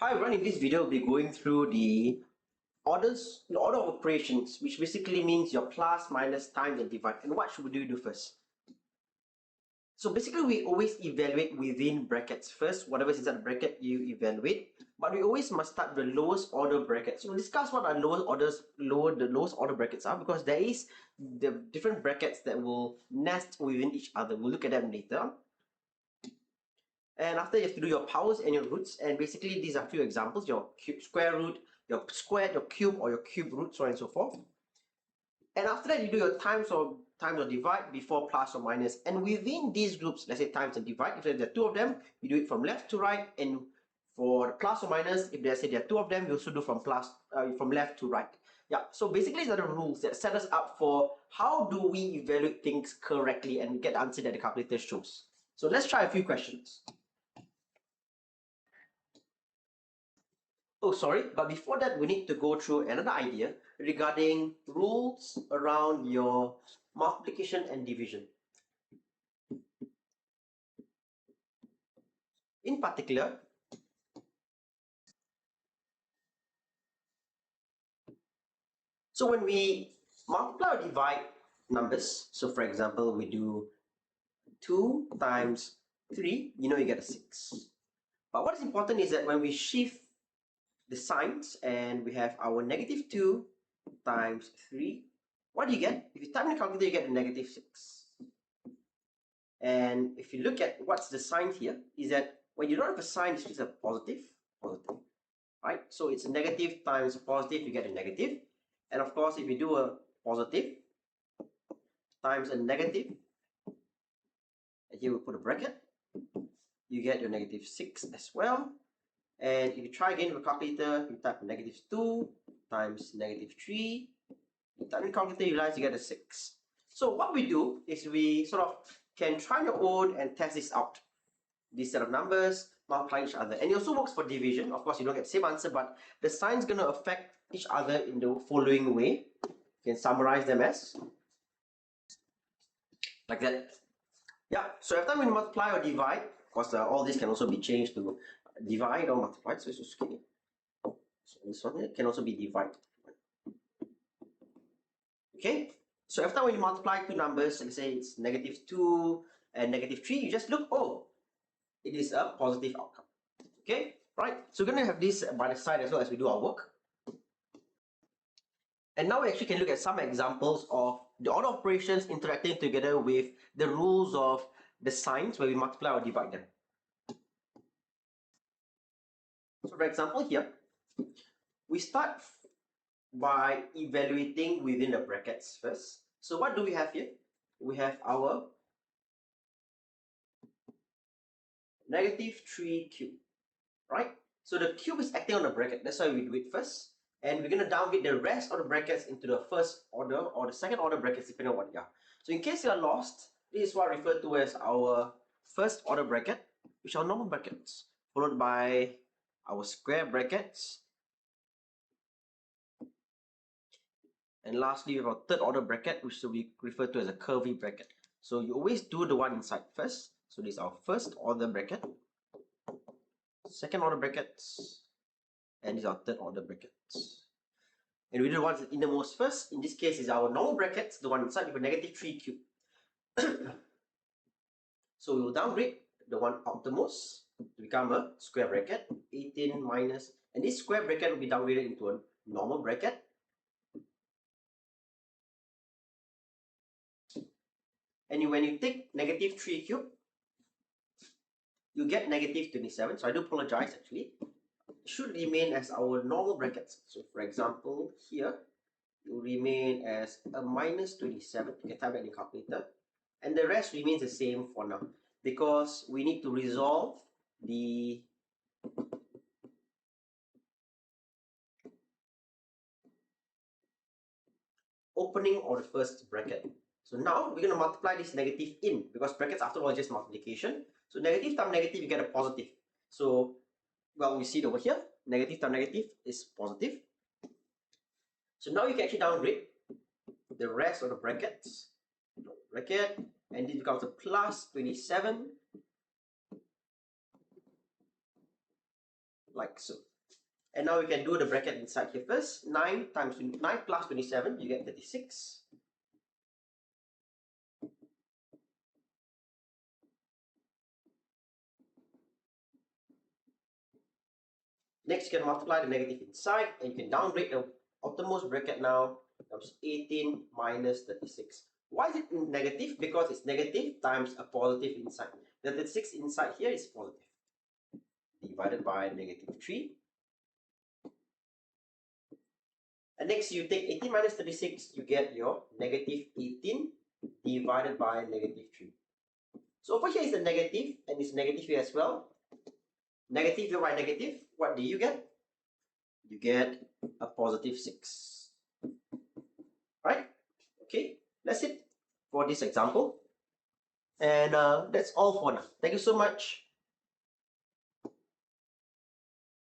Hi everyone, in this video we'll be going through the order of operations, which basically means your plus, minus, times and divide. And what should we do first? So basically we always evaluate within brackets first. Whatever is inside the bracket you evaluate, but we always must start the lowest order bracket. So we'll discuss what our the lowest order brackets are, because there is the different brackets that will nest within each other. We'll look at them later. And after, you have to do your powers and your roots, and basically these are few examples: your square root, your squared, your cube, or your cube root, so on and so forth. And after that, you do your times or divide before plus or minus. And within these groups, let's say times and divide, if there are two of them, you do it from left to right. And for plus or minus, if they say there are two of them, you also do from left to right. Yeah, so basically these are the rules that set us up for how do we evaluate things correctly and get the answer that the calculator shows. So let's try a few questions. Oh, sorry, but before that, we need to go through another idea regarding rules around your multiplication and division. In particular, so when we multiply or divide numbers, so for example, we do 2 times 3, you get a 6. But what is important is that when we shift the signs and we have our -2 times 3, what do you get? If you type in the calculator, you get a -6. And if you look at what's the sign here, is that when you don't have a sign, it's just a positive, right? So it's a negative times a positive, you get a negative. And of course, if you do a positive times a negative, and here we put a bracket, you get your -6 as well. And if you try again with a calculator, you type -2 times -3, you type in the calculator, you realize you get a 6. So what we do is we sort of can try on your own and test this out. These set of numbers multiply each other. And it also works for division. Of course, you don't get the same answer, but the signs going to affect each other in the following way. You can summarize them as like that. Yeah, so every time we multiply or divide, of course, all this can also be changed to divide or multiply. So it's okay. So this one here can also be divide. Okay, so every time when you multiply two numbers, let's say it's -2 and -3, you just look, oh, it is a positive outcome. Okay, right? So we're going to have this by the side as well as we do our work. And now we actually can look at some examples of the order operations interacting together with the rules of the signs where we multiply or divide them. So for example here, we start by evaluating within the brackets first. So what do we have here? We have our -3 cube, right? So the cube is acting on the bracket. That's why we do it first. And we're going to downgrade the rest of the brackets into the first order or the second order brackets, depending on what they are. So in case you are lost, this is what I refer to as our first order bracket, which are normal brackets, followed by our square brackets. And lastly, we have our third order bracket, which will be referred to as a curvy bracket. So you always do the one inside first. So this is our first order bracket, second order brackets, and these are third order brackets. And we do the ones innermost first. In this case, is our normal brackets, the one inside with a -3 cube. So we will downgrade the one outermost to become a square bracket, 18 minus, and this square bracket will be downgraded into a normal bracket. And when you take -3 cube, you get -27. So I do apologize actually. It should remain as our normal brackets. So for example, here, it will remain as a -27. You can type that in the calculator. And the rest remains the same for now, because we need to resolve the opening of the first bracket. So now we're going to multiply this negative in, because brackets after all is just multiplication. So negative times negative, you get a positive. So, well, we see it over here, negative times negative is positive. So now you can actually downgrade the rest of the brackets, and this becomes a plus 27 like so. And now we can do the bracket inside here first. 9 plus 27, you get 36. Next, you can multiply the negative inside, and you can downgrade the outermost bracket now. Becomes 18 minus 36. Why is it negative? Because it's negative times a positive inside. The 36 inside here is positive. Divided by negative 3. And next, you take 18 minus 36, you get your negative 18 divided by negative 3. So over here is the negative, and it's negative here as well. Negative divided by negative, what do you get? You get a positive 6. Right? Okay, that's it for this example. And that's all for now. Thank you so much.